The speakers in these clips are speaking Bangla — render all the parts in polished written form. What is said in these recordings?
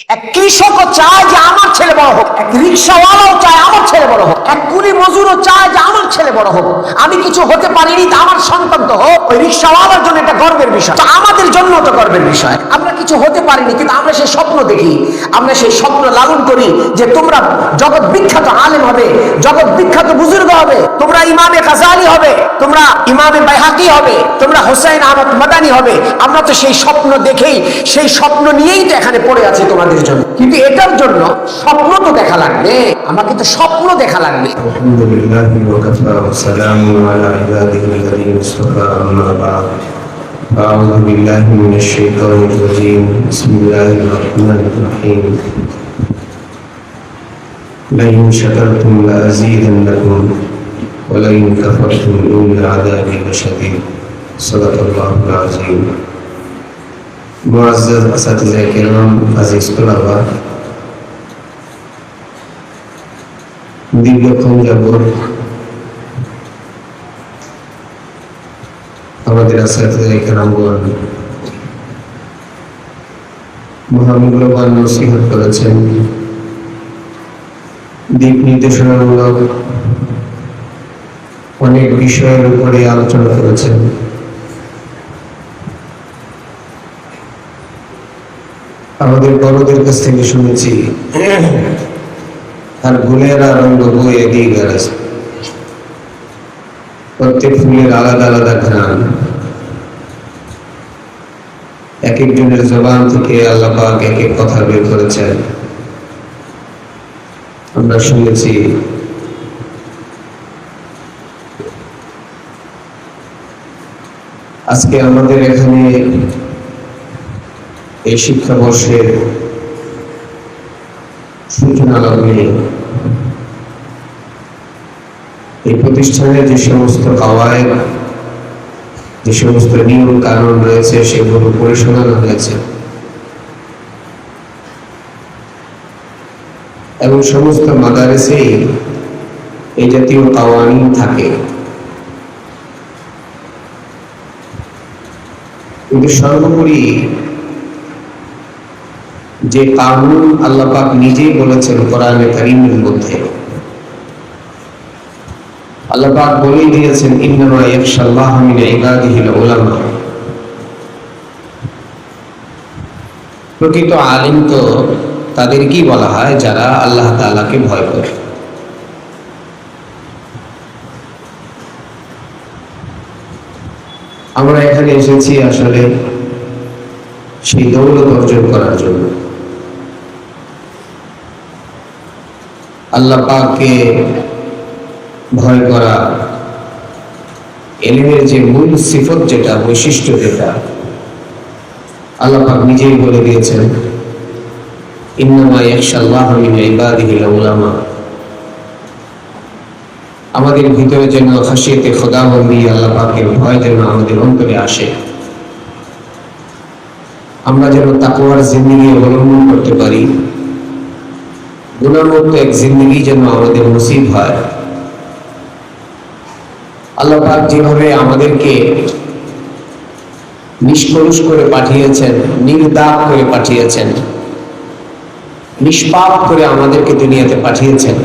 এক কৃষকও চায় যে আমার ছেলে বড় হোক, এক রিক্সাওয়ালাও চায় আমার ছেলে বড় হোক, এক কুলি মজুরও চায় যে আমার ছেলে বড় হোক। আমি কিছু হতে পারিনি, তা আমার সন্তান তো হোক। ওই রিক্সাওয়ালার জন্য এটা গর্বের বিষয়, তো আমাদের জন্য তো গর্বের বিষয়। আমরা কিছু হতে পারিনি, কিন্তু আমরা সেই স্বপ্ন দেখি, আমরা সেই স্বপ্ন লালন করি যে তোমরা জগৎ বিখ্যাত আলেম হবে, জগৎ বিখ্যাত বুজুর্গ হবে, তোমরা ইমামে গাজালি হবে, তোমরা ইমামে বাইহাকি হবে, তোমরা হোসেন আহমদ মাদানি হবে। আমরা তো সেই স্বপ্ন দেখেই, সেই স্বপ্ন নিয়েই তো এখানে পড়ে আছি তোমাদের জন্য। কিন্তু এটার জন্য স্বপ্ন তো দেখা লাগবে, আমাকে তো স্বপ্ন দেখা লাগবে। আলহামদুলিল্লাহ ওয়া কাফা ওয়া সালামু আলা ইবাদিহি আল্লাযীনা ইসতাফা, আম্মা বা'দ। আউযু বিল্লাহি মিনাশ শাইতানির রাজীম। বিসমিল্লাহির রাহমানির রাহিম। লাইন শাকারতুম লাযীদান্নাকুম ওয়া লাইন কাফারতুম ইন্না আযাবি লাশাদীদ। সাদাকাল্লাহুল আযীম। মুআজ্জাজ আসাতিজায়ে কিরাম, আজিজ তুলাবা, দীর্ঘক্ষণ যাবৎ আমাদের আসাতিজায়ে কিরামগণ মহামূল্যবান নসিহত করেছেন, দিক নির্দেশনামূলক অনেক বিষয়ের উপরে আলোচনা করেছেন। আমাদের বড়দের কাছ থেকে শুনেছি, আর গুলেরা রঙ বয়ে দিয়ে গেছে। প্রত্যেক ফুলের আলাদা আলাদা ঘ্রাণ, এক একজনের জবান থেকে আল্লাহ পাক এক এক কথা বের করেছেন। আমরা শুনেছি আজকে আমাদের এখানে এই শিক্ষাবর্ষের সূচনা লগ্নে এই প্রতিষ্ঠানে যে সমস্ত কাওয়ায়েদ, যে সমস্ত নিয়ম কানুন রয়েছে, সেগুলো পরিশোধন হয়েছে এবং সমস্ত মাদারেসেই এই জাতীয় কাওয়ানিন থাকে। কিন্তু সর্বোপরি যে কানুন আল্লাহ পাক নিজেই বলেছেন কোরআনে কারীমের মধ্যে, আল্লাহ পাক বলেই দিয়েছেন, ইন্নামা ইয়াখশাল্লাহ মিন ইবাদিহিল উলামা। প্রকৃত আলিম তো তাদেরকেই বলা হয় যারা আল্লাহ তাআলাকে ভয় করে। আমরা এখানে এসেছি আসলে সেই দৌলত অর্জন করার জন্য। আল্লাহ পাককে ভয় করা, ইলমের যে মূল সিফত, যেটা বৈশিষ্ট্য, যেটা আল্লাহ পাক নিজেই বলে দিয়েছেন, ইন্নামা ইয়াখশাল্লাহ মিন ইবাদিহিল উলামা। আমাদের ভিতরে যেন খাশিয়াতে খোদাবন্দি, আল্লাহ পাকের ভয় যেন আমাদের অন্তরে আসে, আমরা যেন তাকওয়ার জিন্দেগি অবলম্বন করতে পারি, গুনাহমুক্ত এক জিন্দেগি যেন আমাদের নসিব হয়। আল্লাহ পাক যেভাবে আমাদেরকে নিষ্কলুষ করে পাঠিয়েছেন, নির্দাগ করে পাঠিয়েছেন, নিষ্পাপ করে আমাদেরকে দুনিয়াতে পাঠিয়েছেন,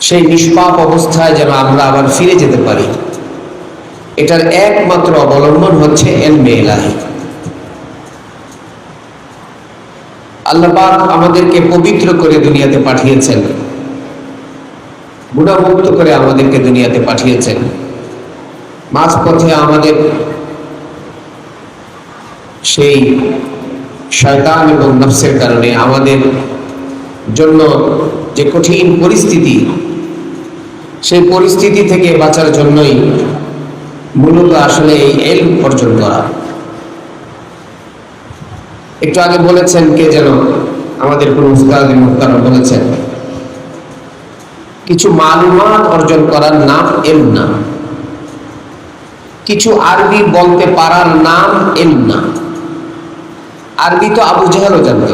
সেই নিষ্পাপ অবস্থায় যেন আমরা আবার ফিরে যেতে পারি, এটার একমাত্র অবলম্বন হচ্ছে ইলমে ইলাহি। আল্লাহ পাক আমাদেরকে পবিত্র করে দুনিয়াতে পাঠিয়েছেন, গুনাহমুক্ত করে আমাদেরকে দুনিয়াতে পাঠিয়েছেন। মাঝপথে আমাদের সেই শয়তান এবং নফসের কারণে আমাদের জন্য যে কঠিন পরিস্থিতি, সেই পরিস্থিতি থেকে বাঁচার জন্যই মূলত আসলে এই ইলম অর্জন করা। একটু আগে বলেছেন, কে যেন আমাদের কোন উস্তাদ মুহতারাম বলেছেন, কিছু মালুমাত অর্জন করার নাম ইলম না, কিছু আরবি বলতে পারার নাম ইলম না। আরবি তো আবু জাহেলও জানত।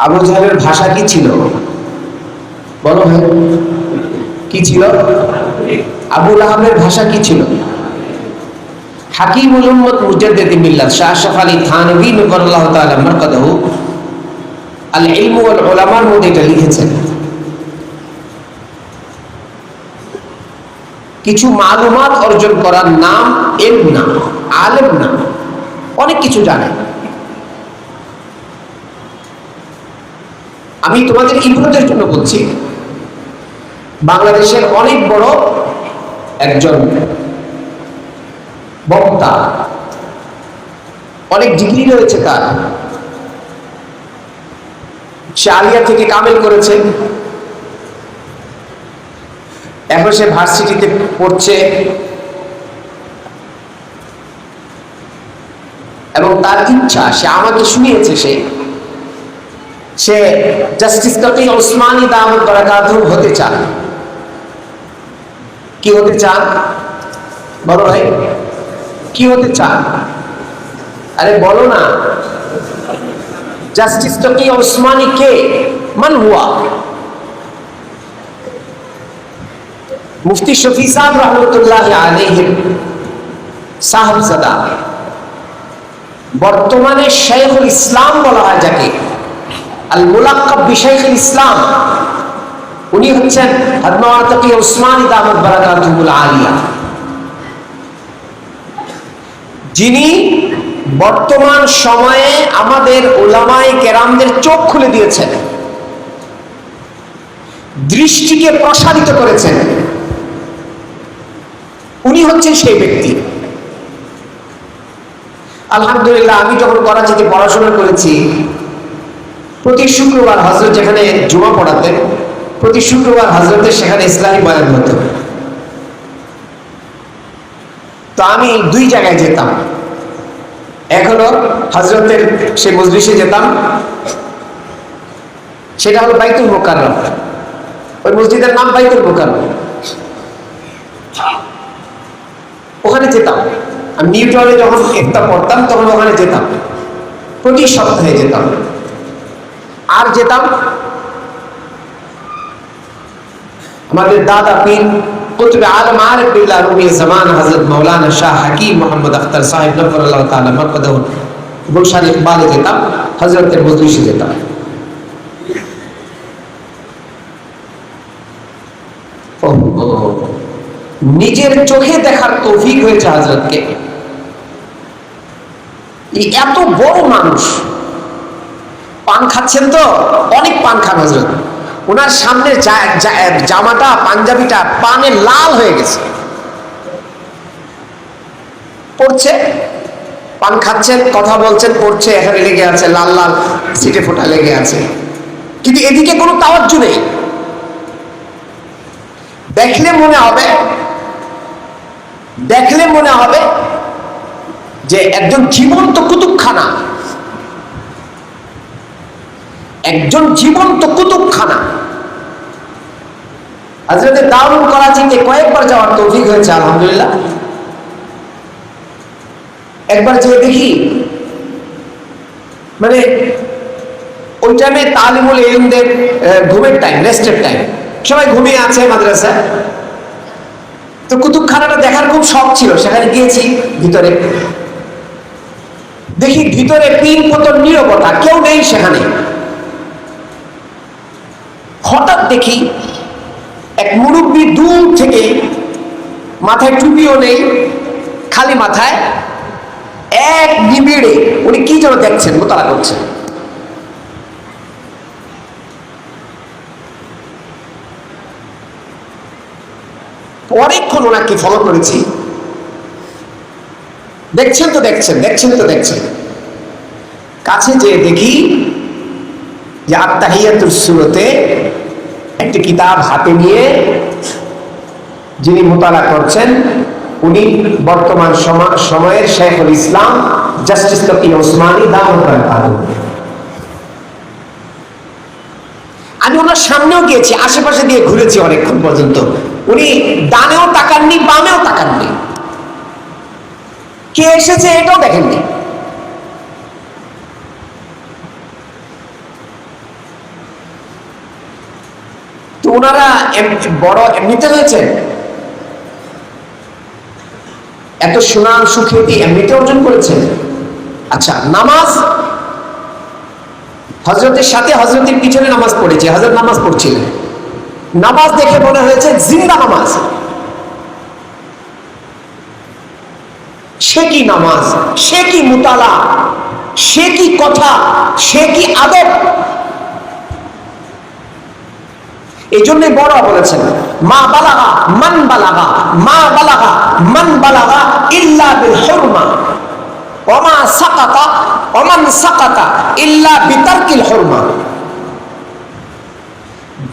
আবু জাহেলের ভাষা কি ছিল বলো ভাই? কি ছিল? আবু লাহাবের ভাষা কি ছিল? হাকিমুল উম্মত মুজাদ্দিদ মিল্লাত শাহ আশরাফ আলী থানভী নবরাল্লাহু তাআলা মারকাদাহু আল ইলম ওয়াল উলামার মধ্যে এটা লিখেছেন। কিছু মালুমাত অর্জন করার নাম ইলম না, আলেম না, অনেক কিছু জানে। আমি তোমাদের ইবরতের জন্য বলছি, বাংলাদেশের অনেক বড় একজন বক্তা, অনেক ডিগ্রি রয়েছে তার, সে আলিয়া থেকে কামেল করেছে, এখন সে ভার্সিটিতে পড়ছে এবং তার ইচ্ছা, সে আমাকে শুনিয়েছে, সে জাস্টিস তকি ওসমানী দামাত বারাকাতুহু হতে চান। কি হতে চান বলো ভাই, কি হতে চান? আরে বলো না, জাস্টিস তকি ওসমানী কে, মান হুয়া? মুফতি শফি সাহেব রহমতুল্লাহ আলাইহি সাহেবজাদা, বর্তমানে শাইখুল ইসলাম বলা হয় যাকে, আল মুলাক্কাব বিশাইখুল ইসলাম, উনি হচ্ছেন হযরত তকি ওসমানী দামাত বারাকাতুহুল আলিয়া, যিনি বর্তমান সময়ে আমাদের উলামায়ে কেরামদের চোখ খুলে দিয়েছেন, দৃষ্টিকে প্রসারিত করেছেন। উনি হচ্ছেন সেই ব্যক্তি। আলহামদুলিল্লাহ, আমি যখন করাচিতে পড়াশোনা করেছি, প্রতি শুক্রবার হযরত যেখানে জুমা পড়াতেন, প্রতি শুক্রবার হযরতের সেখানে ইসলামী বয়ান হতো। তো আমি দুই জায়গায় যেতাম, এক হলো হযরতের সে মজলিসে যেতাম, সেটা হলো বাইতুল মুকাররম, ওই মসজিদের নাম বাইতুল মুকাররম, ওখানে যেতাম। আমি নিউটনে যখন একটা পড়তাম তখন ওখানে যেতাম, প্রতি সপ্তাহে যেতাম। আর যেতাম আমাদের দাদা পীর কুতুব আলম আরিফ বিল্লাহ রুমি জামান হযরত মাওলানা শাহ হাকিম মোহাম্মদ আখতার সাহেব নফরুল্লাহ তাআলা মারকাদাহু গুলশান ইকবালে যেতাম, হযরতের মজলিসে যেতাম। নিজের চোখে দেখার তৌফিক হয়েছে হযরতকে। এত বড় মানুষ, পান খাচ্ছেন তো, অনেক পান খান হযরত, ওনার সামনে জামাটা পাঞ্জাবিটা পানে লাল হয়ে গেছে, পড়ছে, পান খাচ্ছেন, কথা বলছেন, পড়ছে, এখানে লেগে আছে লাল লাল সিটে ফোঁটা লেগে আছে, কিন্তু এদিকে কোনো তাওয়াজ্জু নেই। দেখলে মনে হবে যে একজন জীবন্ত কুতুবখানা, একজন জীবন্ত কুতুবখানা। হযরতে দারুল করাচিতে কয়েকবার যাওয়ার তৌফিক হয়েছে আলহামদুলিল্লাহ। একবার যে দেখি, মানে ওই টাইমে তালিমুল ইলমদের ঘুমের টাইম, রেস্টের টাইম, সবাই ঘুমিয়ে আছে মাদ্রাসায়। তো কুতুবখানাটা দেখার খুব শখ ছিল, সেখানে গিয়েছি। ভিতরে দেখি ভিতরে পিন পতন নীরবতা, কেউ নেই সেখানে। হঠাৎ দেখি এক মুরব্বী দূর থেকে, মাথায় টুপিও নেই, খালি মাথায়, এক নিবিড়ে উনি কি যেন দেখছেন, মোতালা করছেন। অনেকক্ষণ ওনাকে ফলো করেছি, দেখছেন। কাছে যেয়ে দেখি যে আত্তাহিয়াতুস সুরতে একটি কিতাব হাতে নিয়ে যিনি মোতালা করছেন, উনি বর্তমান সময়ের শাইখুল ইসলাম জাস্টিস তকি ওসমানী দামাত বারাকাতুহু। আমি ওনার সামনেও গিয়েছি, আশেপাশে দিয়ে ঘুরেছি অনেকক্ষণ পর্যন্ত। উনি ডানেও তাকাননি, বামেও তাকাননি, কে এসেছে এটাও দেখেননি। তো ওনারা বড় এমনিতে হয়েছে, এত সুনাম সুখ্যাতি এমনিতে অর্জন করেছেন। আচ্ছা, নামাজ, হযরতের সাথে হযরতের পিছনে নামাজ পড়েছে, হযরত নামাজ পড়ছিলেন, নামাজ দেখে মনে হয়েছে জিন্দা নামাজ। সে কি নামাজ, সে কি মুতালা, সে কি কথা, সে কি আদব। এই জন্য বড় বলেছেন মা বালাগা মান বালাগা, মা বালাগা মান বালাগা ইল্লা বিল হুরমা ওমা সাকাতা ওমান সাকাতা ইল্লা বিতারকিল হুরমা।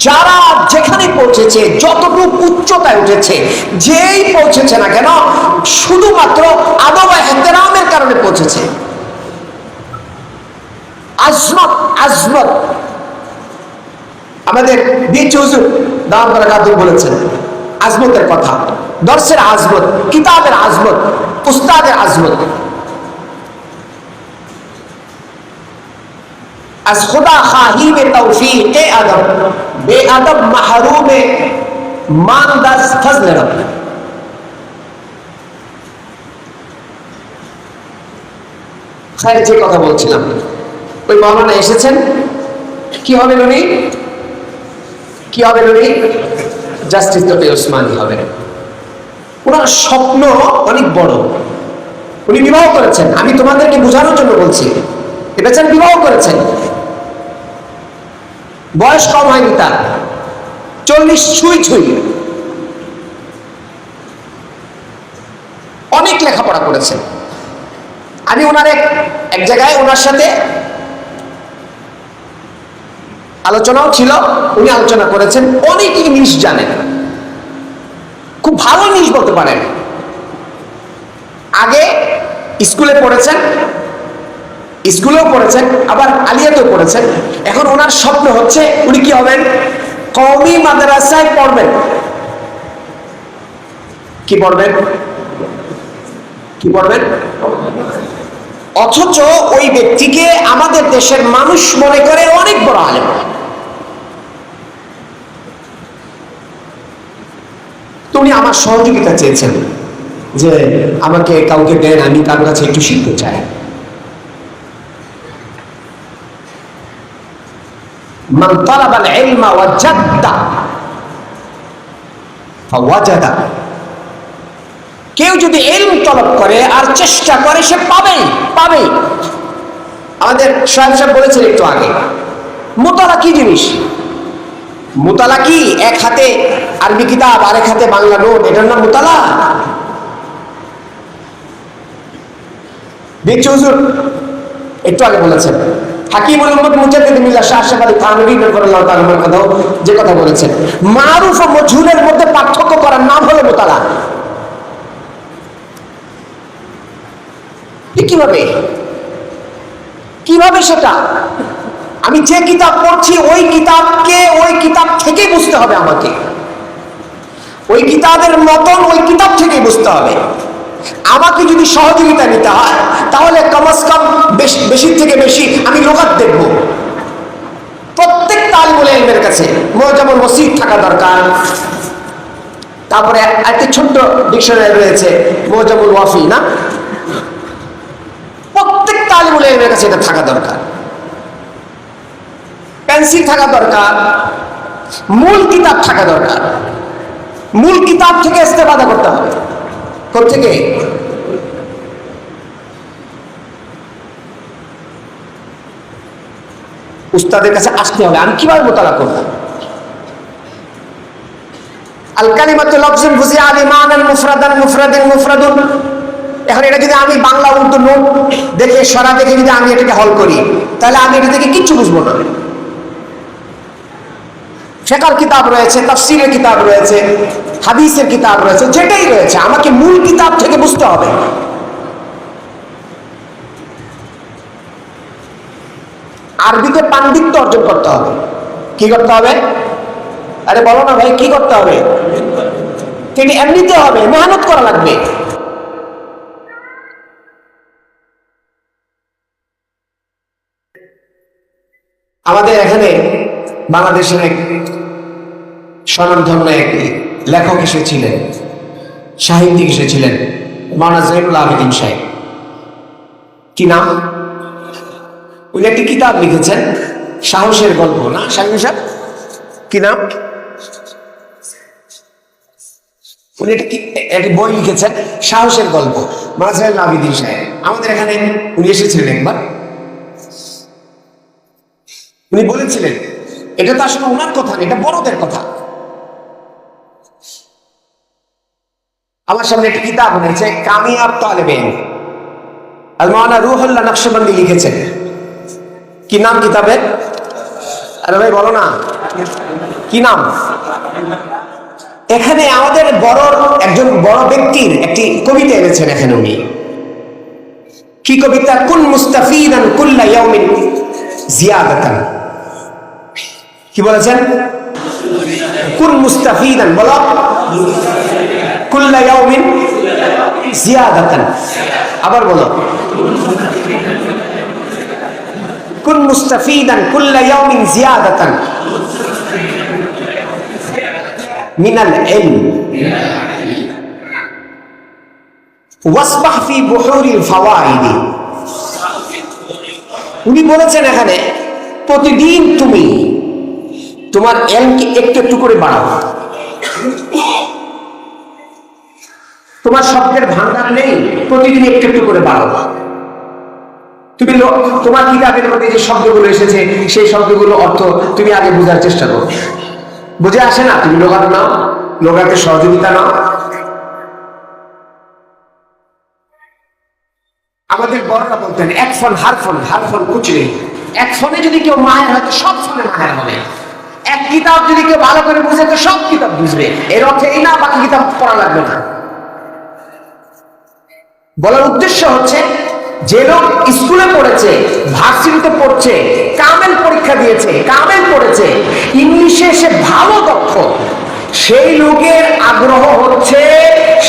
যারা যেখানে পৌঁছেছে, যতটুকু উচ্চতায় উঠেছে, যেই পৌঁছেছে না কেন, শুধুমাত্র আদব এহতেরামের কারণে পৌঁছেছে। আজমত, আজমত আমাদের দিয়েছে হুজুর দাওয়াত বারাকাতুহু বলেছেন আজমতের কথা, দর্শের আজমত, কিতাবের আজমত, উস্তাদের আজমত। از خدا خواهی به توفیق ادب بے ادب محروم ماند از فضل رب। خیر, যে কথা বলছিলাম, ওই মাওলানা এসেছেন, কি হবে উনি, কি হবে উনি, জাস্টিস তপি ওসমানী হবেন। ওনার স্বপ্ন অনেক বড়, উনি বিবাহ করেছেন, আমি তোমাদেরকে বোঝানোর জন্য বলছি, ভেবেছেন বিবাহ করেছেন, বয়স কম হয়নি তার, 40 ছুঁই ছুঁই, অনেক লেখাপড়া করেছেন। আমি ওনার এক জায়গায় ওনার সাথে আলোচনাও ছিল, উনি আলোচনা করেছেন, অনেক ইংলিশ জানেন, খুব ভালো ইংলিশ বলতে পারেন। আগে স্কুলে পড়েছেন, স্কুলেও পড়েছেন, আবার আলিয়াতেও পড়েছেন। এখন ওনার স্বপ্ন হচ্ছে উনি কি হবেন, কওমি মাদ্রাসায় পড়বেন। কি পড়বেন, কি পড়বেন? অথচ ওই ব্যক্তিকে আমাদের দেশের মানুষ মনে করে অনেক বড় আলেম। উনি আমার সহযোগিতা চেয়েছেন যে আমাকে কাউকে দেন, আমি কার কাছে একটু শিখতে চাই। মান তালাবাল ইলমা ওয়াজাদা ফাওয়াজাদা, কেউ যদি ইলম তলব করে আর চেষ্টা করে সে পাবেই পাবেই। আমাদের সাহেব বলেছেন একটু আগে, মুতালা কি জিনিস? মুতালা কি এক হাতে আরবি কিতাব আর এক হাতে বাংলা নোট, এটার নাম মুতালা? দেখছি হুজুর একটু আগে বলেছেন, হাকিমুল উম্মত মুজাদ্দিদ মিল্লাহ শাহ আশরাফ আলী থানভী রাদিয়াল্লাহু তাআলার কথা, যে কথা বলেছেন, মারুফ ও মজহুলের মধ্যে পার্থক্য করার নাম হলো মুতালা। কিভাবে, কিভাবে সেটা? আমি যে কিতাব পড়ছি ওই কিতাবকে ওই কিতাব থেকে বুঝতে হবে, আমাকে ওই কিতাবের মতন ওই কিতাব থেকে বুঝতে হবে। আমাকে যদি সহযোগিতা নিতে হয় তাহলে কমস কম বেশি থেকে বেশি আমি লুগাত দেখব। প্রত্যেক তালিবুল ইলমের কাছে মুআজামুল ওয়াসিত থাকা দরকার। তারপরে একটা ছোট্ট ডিকশনারি রয়েছে মুআজামুল ওয়াফি, না? প্রত্যেক তালিবুল ইলমের কাছে এটা থাকা দরকার। পেন্সিল থাকা দরকার, মূল কিতাব থাকা দরকার। মূল কিতাব থেকে ইস্তেফাদা করতে হবে। কোথেকে? উস্তাদের কাছে আসতে হবে। আমি কিভাবে মোতালা করব? আল কালিমাতু লাফজুন ফুজিআ লিমানান মুফরাদান মুফরাদিন মুফরাদুন। এখন এটা যদি আমি বাংলা উর্দু নোট দেখে সরা দেখে যদি আমি এটাকে হল করি, তাহলে আমি এটা থেকে কিচ্ছু বুঝবো না। ফিকহের কিতাব রয়েছে, তাফসীরের কিতাব রয়েছে, হাদিসের কিতাব রয়েছে, যেটাই রয়েছে আমাকে মূল কিতাব থেকে বুঝতে হবে। আরবিতে পাণ্ডিত্য অর্জন করতে হবে। কি করতে হবে? আরে বলো না ভাই, কি করতে হবে? তিনি এমনিতে হবে, মেহনত করা লাগবে। আমাদের এখানে বাংলাদেশের এক স্বনামধন্য এক লেখক এসেছিলেন, সাহিত্যিক এসেছিলেন, মাওলানা জয়নুল আবেদিন সাহেব। কি নাম? উনি একটি কিতাব লিখেছেন, সাহসের গল্প, না শামীম সাহেব? কি নাম? উনি একটি বই লিখেছেন, সাহসের গল্প, মাওলানা জয়নুল আবেদিন সাহেব। আমাদের এখানে উনি এসেছিলেন একবার। উনি বলেছিলেন, এটা তো আসলে ওনার কথা না, এটা বড়দের কথা। আমার সামনে একটি কিতাব রয়েছে, কামিয়াব তালেবে ইলম, আল মাওলানা রুহুল্লাহ নকশবন্দি লিখেছেন। কি নাম কিতাবের? আরে ভাই বলো না, কি নাম? এখানে আমাদের একজন বড় ব্যক্তির একটি কবিতা এনেছেন এখানে উনি। কি কবিতা? কুন মুস্তাফিদান কুল্লা ইয়াউমিন জিয়াদাতান। কি বলেছেন? কুন মুস্তাফিদান, বলো, কুল্লা ইয়াউমিন জিয়াদাতান। আবার বলো, কুন মুস্তাফিদান কুল্লা ইয়াউমিন জিয়াদাতান মিনাল ইলম ওয়াসবাহ ফি বুহুরিল ফাওয়াইদ। উনি বলেছেন এখানে, প্রতিদিন তুমি তোমার ইলমকে একটু একটু করে বাড়াও। তোমার শব্দের ভান্ডার নেই, প্রতিদিন একটু একটু করে বাড়াও। তুমি তোমার কিতাবের মধ্যে যে শব্দগুলো এসেছে সেই শব্দগুলো অর্থ তুমি আগে বোঝার চেষ্টা করো। বুঝে আসে না? তুমি লোগাত নাও, লোগাতে সহযোগিতা নাও। আমাদের বড়রা বলতেন, এক ফোন হার ফোন, হার ফোন কুচ নেই। এক ফোনে যদি কেউ মাহের হয় তো সব ফোনে মাহের হবে। এক কিতাব যদি কেউ ভালো করে বুঝে তো সব কিতাব বুঝবে। এর অর্থ এই না বাকি কিতাব পড়া লাগবে না। বলার উদ্দেশ্য হচ্ছে, যে লোক স্কুলে পড়েছে, ভার্সিটিতে পড়ছে, কামেল পরীক্ষা দিয়েছে, কামেল পড়েছে, ইংলিশে সে ভালো দক্ষ, সেই লোকের আগ্রহ হচ্ছে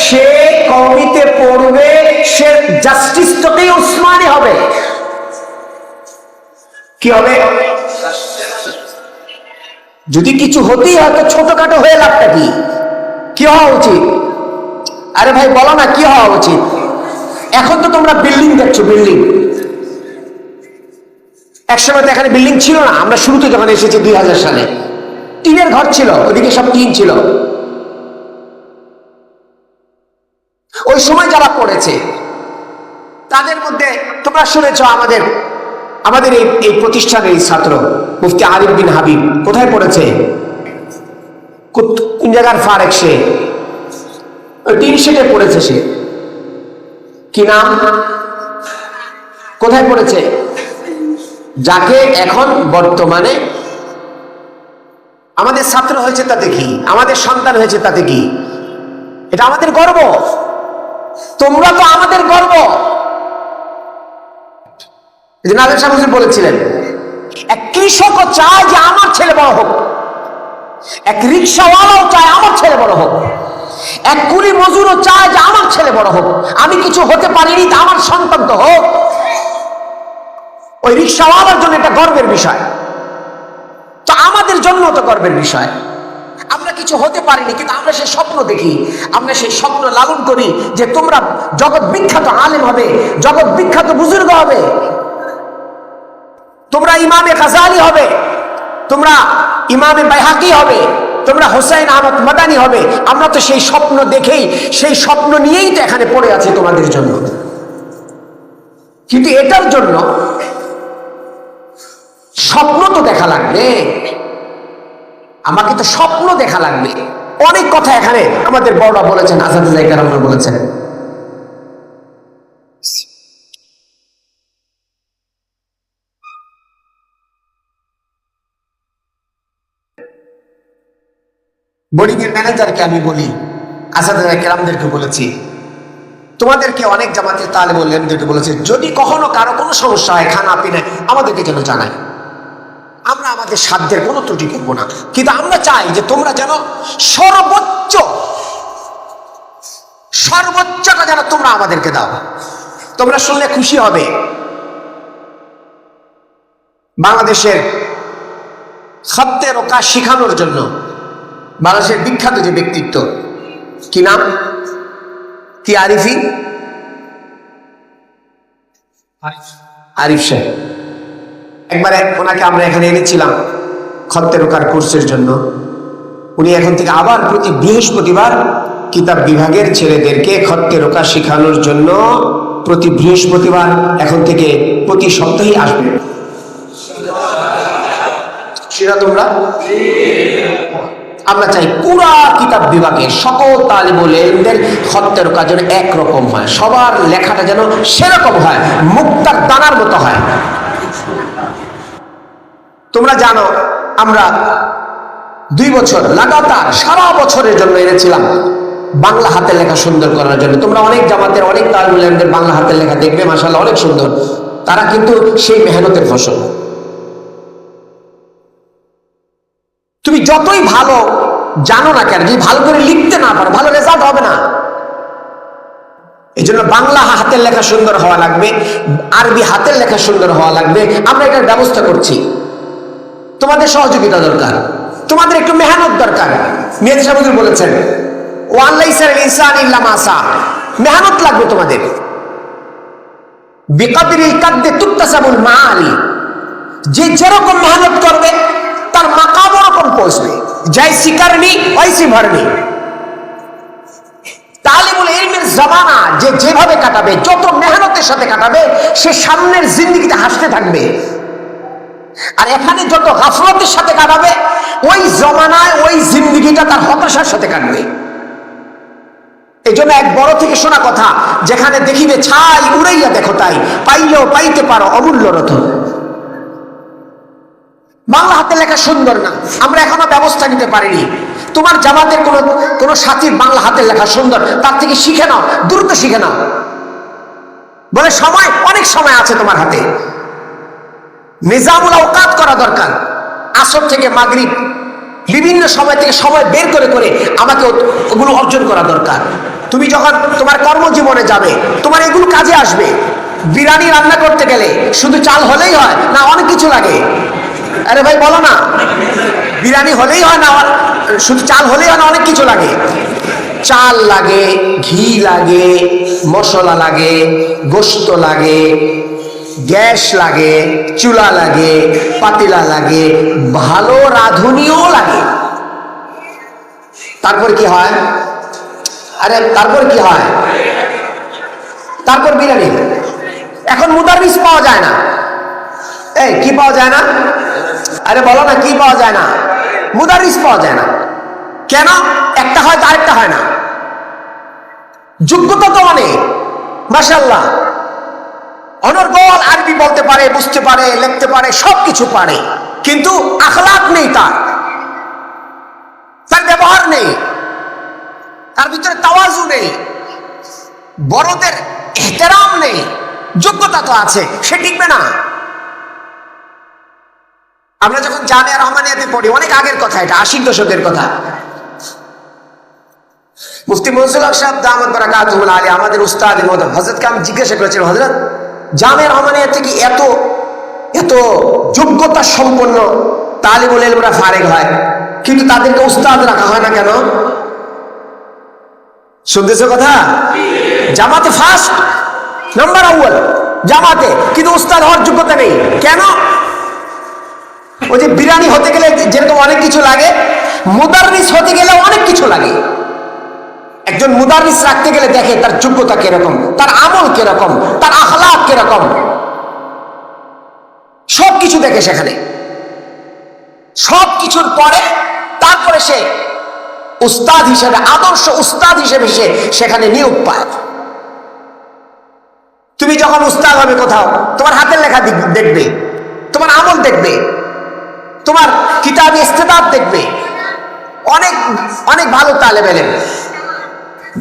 সে কওমিতে পড়বে, সে জাস্টিস তোকেই উসমানী হবে। কি হবে? যদি কিছু হতেই হয় তো ছোটখাটো হয়ে লাভটা কি? কি হওয়া উচিত? আরে ভাই বলো না, কি হওয়া উচিত? এখন তো তোমরা বিল্ডিং দেখছো, বিল্ডিং। একসময় তো এখানে বিল্ডিং ছিল না। আমরা শুরুতে যখন এসেছি 2000 সালে টিনের ঘর ছিল, ওদিকে সব টিন ছিল। ওই সময় যারা পড়েছে তাদের মধ্যে তোমরা শুনেছ, আমাদের এই প্রতিষ্ঠানের এই ছাত্র মুফতি আরিফ বিন হাবিব কোথায় পড়েছে? কোন জায়গার ফারেক? সে টিন শেডে পড়েছে। সে কি নাম? কোথায় পড়েছে? যাকে এখন বর্তমানে আমাদের ছাত্র হয়েছে তাতে কি, আমাদের সন্তান হয়েছে তাতে কি? এটা আমাদের গর্ব। তোমরা তো আমাদের গর্ব। নাজির শাহ হুজুর বলেছিলেন, এক কৃষকও চায় যে আমার ছেলে বড় হোক, এক রিক্সাওয়ালাও চায় আমার ছেলে বড় হোক, এক কুলি মজুরও চায় যে আমার ছেলে বড় হোক। আমি কিছু হতে পারিনি তা আমার সন্তান তো হোক। ওই রিক্সাওয়ালার জন্য এটা গর্বের বিষয়, তো আমাদের জন্য তো গর্বের বিষয়। আমরা কিছু হতে পারিনি, কিন্তু আমরা সেই স্বপ্ন দেখি, আমরা সেই স্বপ্ন লালন করি যে তোমরা জগৎ বিখ্যাত আলেম হবে, জগৎ বিখ্যাত বুজুর্গ হবে, তোমরা ইমামে গাজালি হবে, তোমরা ইমামে বাইহাকি হবে, তোমরা হোসেন আহমদ মাদানি হবে। আমরা তো সেই স্বপ্ন দেখেই, সেই স্বপ্ন নিয়েই তো এখানে পড়ে আছি তোমাদের জন্য। কিন্তু এটার জন্য স্বপ্ন তো দেখা লাগবে, আমাকে তো স্বপ্ন দেখা লাগবে। অনেক কথা এখানে আমাদের বড়রা বলেছেন, আসাদুল্লাহ কেরামরা বলেছেন। বোর্ডিং এর ম্যানেজারকে আমি বলি, আসাদুল্লাহ কেরামদেরকে বলেছি, তোমাদেরকে অনেক জামাতের তালেব ইলমদেরকে বলেছে, যদি কখনো কারো কোনো সমস্যা হয় খানা পিনায় আমাদেরকে যেন জানায়। আমরা আমাদের সাধ্যের কোনো ত্রুটি করবো না, কিন্তু আমরা চাই যে তোমরা যেন সর্বোচ্চটা যেন তোমরা আমাদেরকে দাও। তোমরা শুনলে খুশি হবে। বাংলাদেশের খত্তে রোকা শিখানোর জন্য বাংলাদেশের বিখ্যাত যে ব্যক্তিত্ব, কি নাম? কি আরিফি আরিফ সাহেব, একবারে ওনাকে আমরা এখানে এনেছিলাম খত্তে রোকার কোর্সের জন্য। উনি এখন থেকে আবার প্রতি বৃহস্পতিবার কিতাব বিভাগের ছেলেদেরকে খত্তে রোকা শেখানোর জন্য প্রতি বৃহস্পতিবার এখন থেকে প্রতি সপ্তাহে আসবে। সেটা তোমরা আমরা চাই পুরা কিতাব বিভাগে সকল তালিবুল ইলমদের খত্তে রোকা যেন একরকম হয়, সবার লেখাটা যেন সেরকম হয়, মুক্তার দানার মতো হয়। তোমরা জানো আমরা 2 বছর লাগাতার সারা বছরের জন্য এনেছিলাম বাংলা হাতের লেখা সুন্দর করার জন্য। তোমরা অনেক জামাতের অনেক তালিবুল ইলমদের বাংলা হাতের লেখা দেখবে, মাশাআল্লাহ অনেক সুন্দর। তারা কিন্তু সেই মেহনতের ফসল। তুমি যতই ভালো জানো না কেন, যদি ভালো করে লিখতে না পারো, ভালো রেজাল্ট হবে না। এই জন্য বাংলা হাতের লেখা সুন্দর হওয়া লাগবে, আরবি হাতের লেখা সুন্দর হওয়া লাগবে। আমরা এটার ব্যবস্থা করছি, তোমাদের সহযোগিতা দরকার, তোমাদের একটু মেহনত দরকার। মেহেদী সাহেব হুজুর বলেছেন ওয়ান লাইসাল ইনসান ইল্লা মা সা, মেহনত লাগবে তোমাদের। বিকদরিল কাদ্দে তুকতাসাবুল মাআলি, যে যেরকম মেহনত করবে তার মাকাম ওরকম পৌঁছবে। জৈসি করনি ওইসি ভরনি। তালিবুল ইলমের জামানা যে যেভাবে কাটাবে, যত মেহনতের সাথে কাটাবে, সে সামনের জিন্দেগিতে হাসতে থাকবে। আর এখানে যত গাফলতের সাথে কাটাবে, ওই জমানায় ওই জিন্দেগিটা তার হতাশার সাথে কাটবে। এই জন্য এক বড় থেকে শোনা কথা, যেখানে দেখিবে ছাই উড়াইয়া দেখো তাই, পাইলেও পাইতে পারো অমূল্য রতন। বাংলা হাতে লেখা সুন্দর না, আমরা এখনো ব্যবস্থা নিতে পারিনি। তোমার জামাতের কোন সাথীর বাংলা হাতের লেখা সুন্দর, তার থেকে শিখে নাও, দ্রুত শিখে নাও। বলে সময়, অনেক সময় আছে তোমার হাতে। নিজামুল আওকাত করা দরকার, আসর থেকে মাগরিব বিভিন্ন সময় থেকে সময় বের করে করে আমাকে ওগুলো অর্জন করা দরকার। তুমি যখন তোমার কর্মজীবনে যাবে, তোমার এগুলো কাজে আসবে। বিরিয়ানি রান্না করতে গেলে শুধু চাল হলেই হয় না, অনেক কিছু লাগে। আরে ভাই বলো না, বিরিয়ানি হলেই হয় না, শুধু চাল হলেই হয় না, অনেক কিছু লাগে। চাল লাগে, ঘি লাগে, মশলা লাগে, গোশত লাগে, গ্যাস লাগে, চুলা লাগে, পাতিলা লাগে, ভালো রাঁধুনিও লাগে। তারপর কি হয়? আরে তারপর কি হয়? তারপর বিরিয়ানি। এখন মুদাররিস পাওয়া যায় না। এই কি পাওয়া যায় না? আরে বলো না, কি পাওয়া যায় না? মুদাররিস পাওয়া যায় না। কেন? একটা হয় তো আরেকটা হয় না। যোগ্যতা তো অনেক, মাশাআল্লাহ, অনর্গল আরবি বলতে পারে, বুঝতে পারে, লিখতে পারে, সবকিছু পারে, কিন্তু আখলাক নেই, তার ব্যবহার নেই, তার ভিতরে তাওয়াজু নেই, বড়দের ইহতেরাম নেই। যোগ্যতা তো আছে, সে টিকবে না। আমরা যখন জামিয়া রহমানিয়াতে পড়ি, অনেক আগের কথা, এটা 80 দশকের কথা। মুফতি মনসুর হক সাহেব দামাত বারাকাতুহুল আলী, আমাদের উস্তাদ হযরতকে আমি জিজ্ঞাসা করেছিলাম, হযরত জামিয়া রহমানিয়া থেকে এত এত যোগ্যতা সম্পন্ন তালিবুল ইলমরা ফারেগ হয়, কিন্তু তাদেরকে উস্তাদ রাখা হয় না কেন? শুনতেছো কথা? জামাতে ফার্স্ট নাম্বার আউয়াল জামাতে, কিন্তু উস্তাদ হওয়ার যোগ্যতা নেই। কেন? ওই যে বিরিয়ানি হতে গেলে যেরকম অনেক কিছু লাগে, মুদাররিস হতে গেলে অনেক কিছু লাগে। একজন মুদাররিস রাখতে গেলে দেখে তার যোগ্যতা কিরকম, তার আমল কিরকম, তার আখলাক কিরকম, সবকিছু দেখে সেখানে। সবকিছুর পরে তারপরে সে উস্তাদ হিসেবে, আদর্শ উস্তাদ হিসেবে সে সেখানে নিয়োগ পায়। তুমি যখন উস্তাদ হবে কোথাও, তোমার হাতের লেখা দেখবে, তোমার আমল দেখবে, তোমার কিতাবি ইস্তেদাদ দেখবে। অনেক অনেক ভালো তালেব ইলম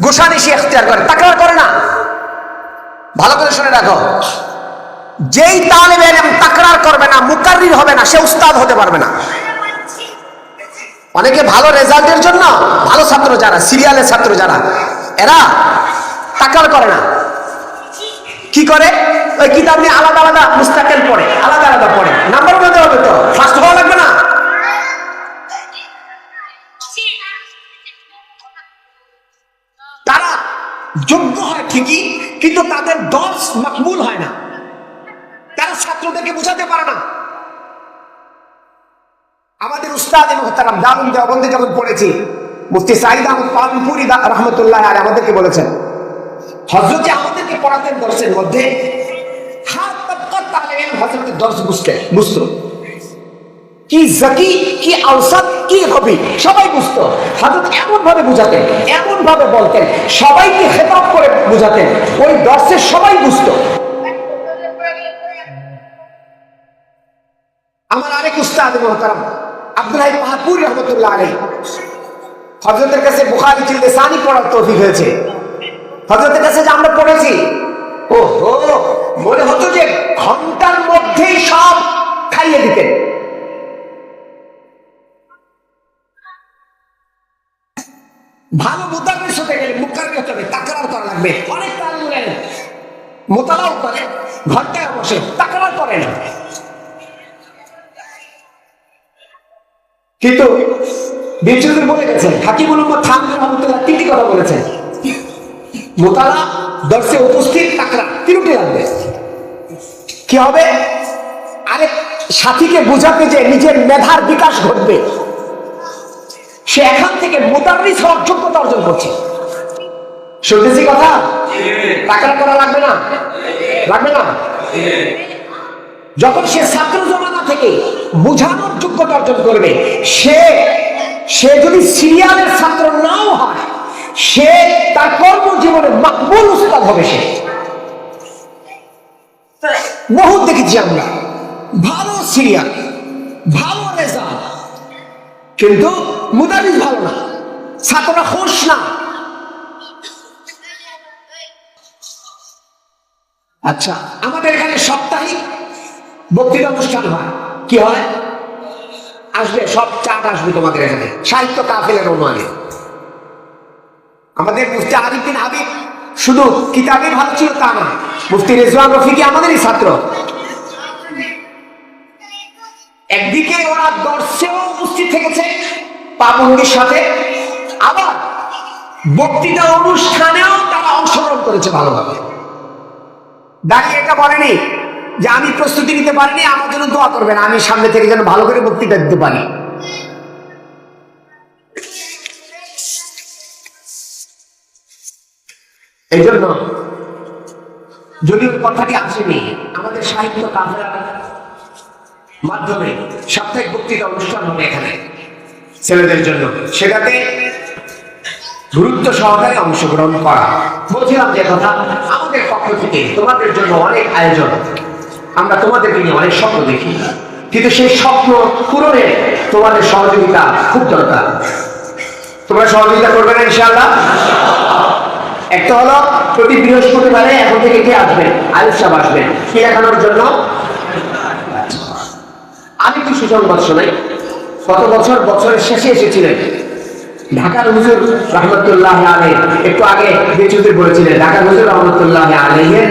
গোশানিশি ইখতিয়ার করে, তাকরার করে না। ভালো করে শুনে রাখো, যেই তালেব ইলম তাকরার করবে না, মুকাররির হবে না, সে উস্তাদ হতে পারবে না। অনেকে ভালো রেজাল্টের জন্য, ভালো ছাত্র যারা, সিরিয়ালের ছাত্র যারা, এরা তাকরার করে না। কি করে? ওই কিতাব নিয়ে আলাদা আলাদা মুস্তাকিল পড়ে, আলাদা আলাদা পড়ে। নাম্বার পেতে হবে তো, ফার্স্ট হওয়া লাগবে না। তারা যোগ্য হয় ঠিকই, কিন্তু তাদের দর্স মকবুল হয় না। আমাদের উস্তাদ মুহতারাম দারুল দেওবন্দে যখন পড়েছি, মুফতি সাঈদ আহমদ পানপুরি রহমতুল্লাহ আলাইহি আমাদেরকে বলেছেন, হযরতে আমাদেরকে পড়াতেন দর্সের মধ্যে হাত তাবকাত তালিম হযরতের দর্স বুঝতো, কি জাকি কি আওসাত কি কবি সবাই বুঝতো। হযরত এমন ভাবে বুঝাতেন, এমন ভাবে বলতেন, সবাইকে খেতাব করে বুঝাতেন, ওই দর্সের সবাই বুঝতো। আমার আরেক উস্তাদ মুহতারাম আব্দুল্লাহ পাহাড়পুরি রহমতুল্লাহ আলাইহি, হযরতের কাছে বুখারী জিলদে সানি পড়ার তৌফিক হয়েছে। হযরতের কাছে যে আমরা পড়েছি, ও হো, মনে হতো যে ঘন্টার মধ্যেই সব খাইয়ে দিতেন। ভালো মুদাররিস হতে গেলে মুকাররির হতে হবে, তাকরার করা লাগবে, অনেক তালিম নেন, মোতালাও করে, ঘন্টায় বসে তাকরার করেন। কিন্তু বিচুর বলে গেছেন, হাকিমুল উম্মাহ থানভী রহমাতুল্লাহ তিনটি কথা বলেছেন, মোতালা, দর্শে উপস্থিত, তাকরা, তিনটি লাগবে। কি হবে? আরেক সাথীকে বোঝাতে যে নিজের মেধার বিকাশ ঘটবে, সে এখান থেকে মুদাররিস হওয়ার যোগ্যতা অর্জন করছে। শুনতেছি কথা? তাকরা করা লাগবে না? লাগবে না? যখন সে ছাত্র জমানা থেকে বুঝানোর যোগ্যতা অর্জন করবে, সে যদি সিরিয়ালের ছাত্র নাও হয়, সে তার কর্মজীবনে মাকবুল উস্তাদ হবে। সে বহুত দেখেছি আমরা, ভালো সিরিয়াল, ভালো রেজাল্ট, কিন্তু মুদারিস ভালো না, ছাত্ররা খুশ না। আচ্ছা, আমাদের এখানে সাপ্তাহিক বক্তৃতা অনুষ্ঠান হয়, কি হয়? আসবে সব চাট আসবে তোমাদের এখানে, সাহিত্য কাফেলের অনুযায়ী। আমাদের মুফতি আরিফ বিন হাবিব শুধু কিতাবে ভালো ছিল তা না, মুফতি রেজওয়ান রফিকি আমাদেরই ছাত্র। একদিকে ওরা দর্শেও উপস্থিত থেকেছে পাবন্দির সাথে, আবার বক্তৃতা অনুষ্ঠানেও তারা অংশগ্রহণ করেছে ভালোভাবে। দাঁড়িয়ে এটা বলেনি যে আমি প্রস্তুতি নিতে পারিনি, আমার জন্য দোয়া করবেন, আমি সামনে থেকে যেন ভালো করে বক্তৃতা দিতে পারি। এই জন্য যদিও কথাটি আসেনি, আমাদের সাহিত্য কাফেলার মাধ্যমে সাপ্তাহিক বক্তৃতা অনুষ্ঠান হবে এখানে ছেলেদের জন্য, সেটাতে গুরুত্ব সহকারে অংশগ্রহণ করা। বলছিলাম যে কথা, আমাদের পক্ষ থেকে তোমাদের জন্য অনেক আয়োজন, আমরা তোমাদেরকে নিয়ে অনেক স্বপ্ন দেখি, কিন্তু সেই স্বপ্ন পূরণে তোমাদের সহযোগিতা খুব দরকার। তোমরা সহযোগিতা করবে না ইনশাআল্লাহ? একটা হলো প্রতি বৃহস্পতিবারে এখন থেকে কে আসবেন? আরিফ সাহেব আসবেন কি দেখানোর জন্য। আমি কি সুসংবাদ শোনাই, গত বছর বছরের শেষে এসেছিলেন ঢাকার হুজুর রহমতুল্লাহ আলাইহি, একটু আগে বেচুদের বলেছিলেন, ঢাকার হুজুর রহমতুল্লাহ আলাইহির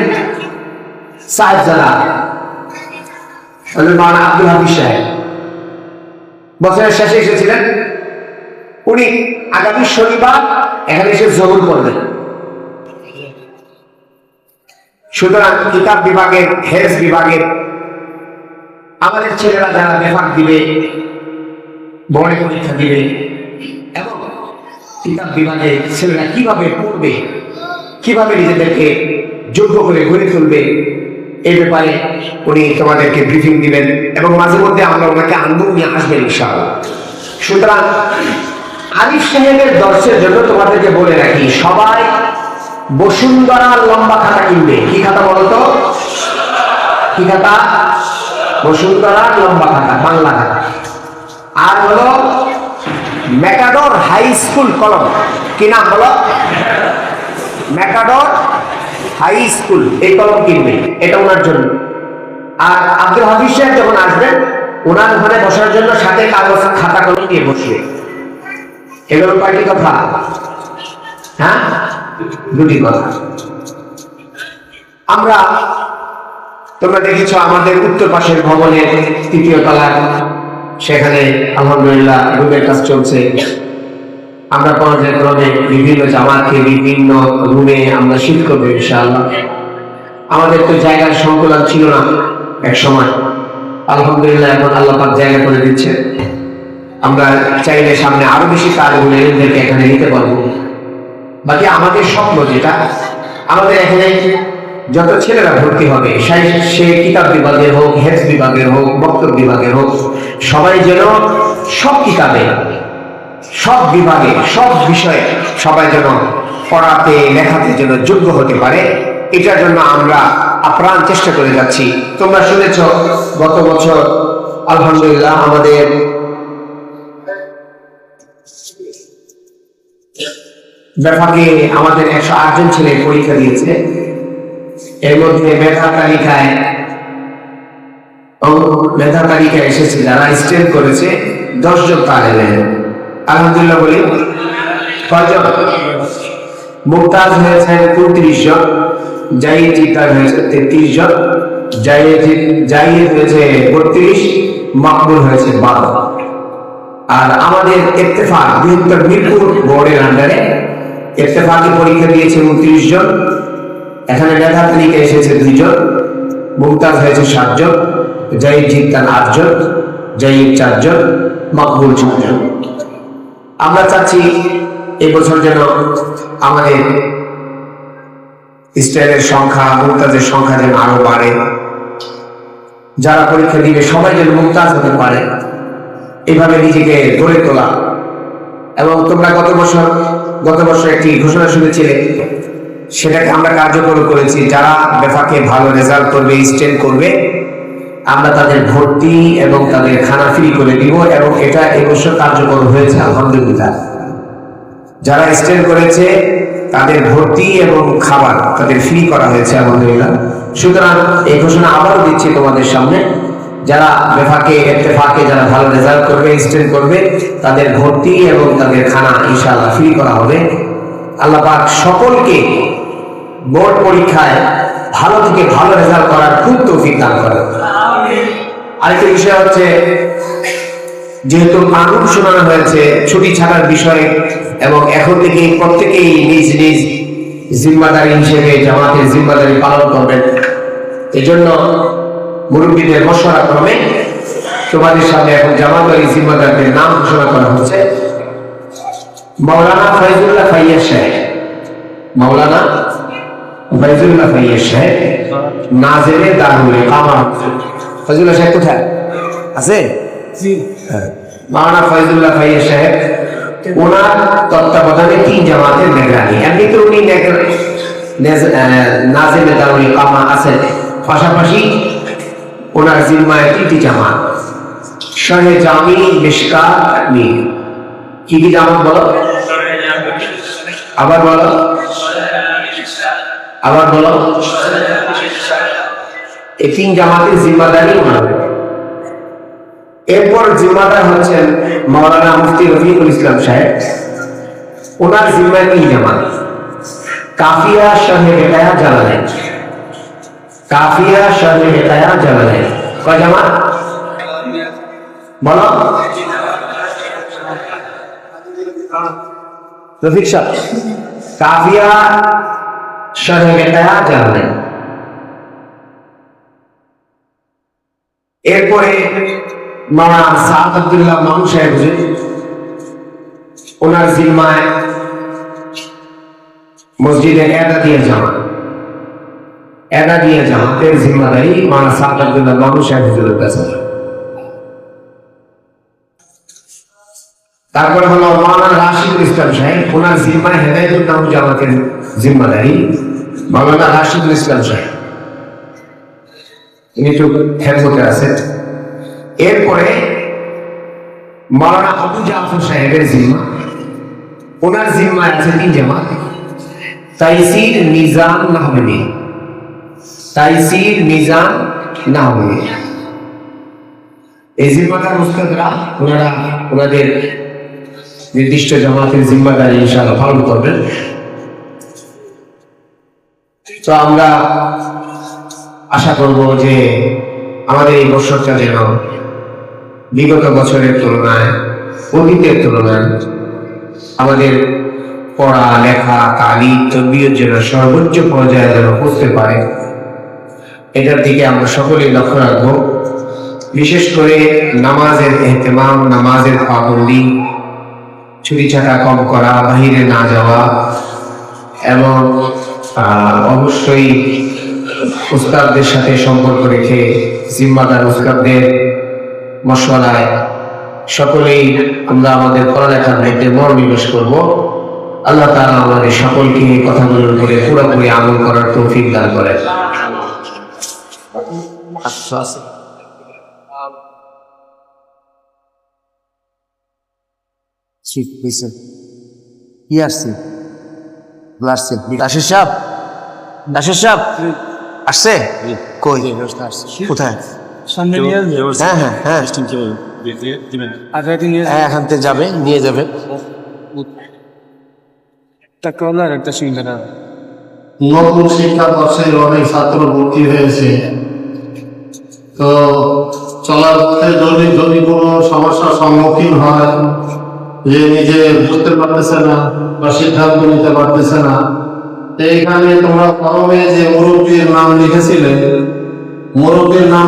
সাহেবজাদা মাওলানা আব্দুল হাফিজ সাহেব বছরের শেষে এসেছিলেন। উনি আগামী শনিবার এখানে এসে জহুর করবেন। সুতরাং কিতাব বিভাগের, হেফজ বিভাগের আমাদের ছেলেরা যারা মেফাক দিবে, বড় পরীক্ষা দিবে, এবং কিতাব বিভাগে ছেলেরা কিভাবে পড়বে, কিভাবে নিজেদেরকে যোগ্য করে গড়ে তুলবে, এই ব্যাপারে উনি তোমাদেরকে ব্রিফিং দিবেন, এবং মাঝে মধ্যে আমরা ওনাকে আনবো, উনি আসবেন ইনশাআল্লাহ। সুতরাং আরিফ সাহেবের দর্শের জন্য তোমাদেরকে বলে রাখি, সবাই বসুন্ধরার লম্বা খাতা কিনবে। কি খাতা বলতো? কি খাতা? বসুন্ধরার লম্বা খাতা, বাংলা খাতা। আর হলো ম্যাটাডোর হাই স্কুল কলম। কি নাম বলো? ম্যাটাডোর হাই স্কুল, এই কলম কিনবে, এটা ওনার জন্য। আর আব্দুল হাফিজ সাহেব যখন আসবেন, ওনার ওখানে বসার জন্য সাথে কাগজ খাতা কলম নিয়ে বসবে। এগুলো কয়টি কথা? হ্যাঁ, দুটি কথা। আমরা, তোমরা দেখেছ আমাদের উত্তর পাশের ভবনের তৃতীয় তলায়, সেখানে আলহামদুলিল্লাহ রুমের কাজ চলছে। আমরা পর্যায়ক্রমে বিভিন্ন জামাতকে বিভিন্ন রুমে আমরা শিফট করবো ইনশাআল্লাহ। আমাদের তো জায়গার সংকুলান ছিল না এক সময়, আলহামদুলিল্লাহ এখন আল্লাহ পাক জায়গা করে দিচ্ছে। আমরা চাইলে সামনে আরো বেশি তালিবুল ইলমদেরকে এখানে নিতে পারবো। বাকি আমাদের স্বপ্ন যেটা, আমাদের এখানে যত ছেলেরা ভর্তি হবে, সে কিতাব বিভাগের হোক, হেফজ বিভাগের হোক, বক্তব্য বিভাগের হোক, সবাই যেন সব কিতাবে, সব বিভাগে, সব বিষয়ে সবাই যেন পড়াতে লেখাতে যেন যোগ্য হতে পারে, এটার জন্য আমরা আপ্রাণ চেষ্টা করে যাচ্ছি। তোমরা শুনেছ গত বছর আলহামদুলিল্লাহ আমাদের বেফাকে আমাদের 108 জন ছেলে পরীক্ষা দিয়েছে। এর মধ্যে মেধা তালিকায় এসেছে, যারা স্টেট করেছে 10 জন তালেবে। আলহামদুলিল্লাহ বলি। কয়জন? মুমতাজ হয়েছেন 29 জন, জাহিদ জিতার হয়েছে 33 জন, জাহিদ হয়েছে 32, মাকবুল হয়েছে 12। আর আমাদের ইত্তেফাক বৃহত্তর মিরপুর বোর্ডের আন্ডারে ইত্তেফাকে পরীক্ষা দিয়েছে 29 জন। এখানে মেধা তালিকায় এসেছে 2 জন, মুমতাজ হয়েছে 7 জন, জাহিদ জিতান 8 জন, জাহিদ 4 জন, মাকবুল 4 জন। আমরা চাচ্ছি এই বছর যেন আমাদের স্টাইলের সংখ্যা, মুমতাজের সংখ্যা যেন আরো বাড়ে। যারা পরীক্ষা দিবে সবাই যেন মুমতাজ হতে পারে, এইভাবে নিজেকে গড়ে তোলা। এবং তোমরা গত বছর একটি ঘোষণা শুনেছিলে, সেটাকে আমরা কার্যকর করেছি। যারা বেফাকে ভালো রেজাল্ট করবে, স্টেন্ড করবে, আমরা তাদের ভর্তি এবং তাদের খানা ফ্রি করে দিব, এবং এটা এবছর কার্যকর হয়েছে আলহামদুলিল্লাহ। যারা স্টেন্ড করেছে তাদের ভর্তি এবং খাবার তাদের ফ্রি করা হয়েছে আলহামদুলিল্লাহ। সুতরাং এই ঘোষণা আবারও দিচ্ছি তোমাদের সামনে, যারা বেফাকে ইত্তেফাকে যারা ভালো রেজাল্ট করবে, স্টেন্ড করবে, তাদের ভর্তি এবং তাদের খানা ইনশাআল্লাহ ফ্রি করা হবে। আল্লাহ পাক সকলকে বোর্ড পরীক্ষায় ভালো থেকে ভালো রেজাল্ট করার খুব তৌফিক দান করেন। আরেকটা বিষয় হচ্ছে, যেহেতু কানুন শোনানো হয়েছে ছুটি ছাড়ার বিষয়ে, এবং এখন থেকে প্রত্যেকেই নিজ নিজ জিম্মাদারি হিসেবে জামাতের জিম্মাদারি পালন করবেন। এই জন্য মুরব্বীদের মশওয়ারা ক্রমে তোমাদের সামনে এখন জামাতদারি জিম্মাদারদের নাম ঘোষণা করা হচ্ছে। মাওলানা ফয়জুল্লাহ ফাইয়াজ সাহেব, মাওলানা ফয়জুল্লাহ ফাইয়াজ সাহেব, নাজেরে দারুল ইকামা। ফয়জুল্লাহ সাহেব কোথায় আছে? মাওলানা ফয়জুল্লাহ ফাইয়াজ সাহেব, ওনার তত্ত্বাবধানে 3 জামাতের নিগরানি। এমনিতে উনি নাজেরে দারুল ইকামা আছেন, পাশাপাশি ওনার জিম্মায় 3টি জামাত, শাহে জামি, মিশকাত, মীর। কি কি জামাত বলো? আবার বলো, আবার বলো। এই 3 জামাতের জিম্মাদারি ওনার। এরপর জিম্মাদার হচ্ছেন মাওলানা মুফতি রফিকুল ইসলাম সাহেব, ওনার জিম্মায় 3 জামাত, কাফিয়া, শাহে হেদায়া, জালালাইন। কাফিয়া, শাহে হেদায়া, জালালাইন। কয় জামাত বলো? রফিক সাহেব, কাফিয়া, শাহে হেদায়া, জালালাইন। এরপরে মাওলানা সাদ আব্দুল্লাহ মামুন সাহেব, ওনার জিম্মায় মসজিদের এদাদিয়া জামাত, এদাদিয়া জামাতের জিম্মাদারি মাওলানা সাদ আব্দুল্লাহ মামুন সাহেব হুজুরের কাছে। তারপরে হলো মাওলানা রাশিদুল ইসলাম সাহেব, ওনার জিম্মায় হেদায়েতুল নাম জামাতের জিম্মাদারি মাওলানা রাশিদুল ইসলাম সাহেব, ইনি তো হেফজতে আছেন। এরপরে মাওলানা আবু জাফর সাহেবের জিম্মা, ওনার জিম্মায় আছে 3 জামাত, তাইসির, মিজান, নাহবী। তাইসির, মিজান, নাহবী। এই জিম্মাদার মুস্তাদরা ওনারা ওনাদের নির্দিষ্ট জামাতের জিম্মাদারি ইনশাআল্লাহ পালন করবেন। তো আমরা আশা করব যে আমাদের এই বছরটা যেন বিগত বছরের তুলনায়, অতীতের তুলনায় আমাদের পড়া লেখা, তালিম, তরবিয়ত যেন সর্বোচ্চ পর্যায়ে যেন পৌঁছতে পারে, এটার দিকে আমরা সকলেই লক্ষ্য রাখবো। বিশেষ করে নামাজের এহতেমাম, নামাজের পাবন্দি, চুরি চাটা কম করা, বাহিরে না যাওয়া এবং অবশ্যই উস্তাদদের সাথে সম্পর্ক রেখে জিম্মাদার উস্তাদদের মশওয়ারায় সকলেই আমরা আমাদের পড়ালেখার মধ্যে মনোনিবেশ করব। আল্লাহ তাআলা আমাদের সকলকে এই কথাগুলোর উপরে পুরোপুরি আমল করার তৌফিক দান করেন। কি আসছে আসছে দাসের সাহেব, দাসের সাহেব আসছে কই কোথায়? সামনে নিয়ে হ্যাঁ হ্যাঁ হ্যাঁ হ্যাঁ এখান থেকে যাবে, নিয়ে যাবে। একটা কলার একটা সিঙ্গারা নতুন শিক্ষা বর্ষের অনেক ছাত্র ভর্তি হয়েছে, তো চলার পথে যদি যদি কোনো সমস্যার সম্মুখীন হয়, যে নিজে বুঝতে পারতেছে না বা সিদ্ধান্ত নিতে পারতেছে না, তো এইখানে তোমরা ফরমে যে মুরব্বীর নাম লিখেছিলে, মুরব্বীর নাম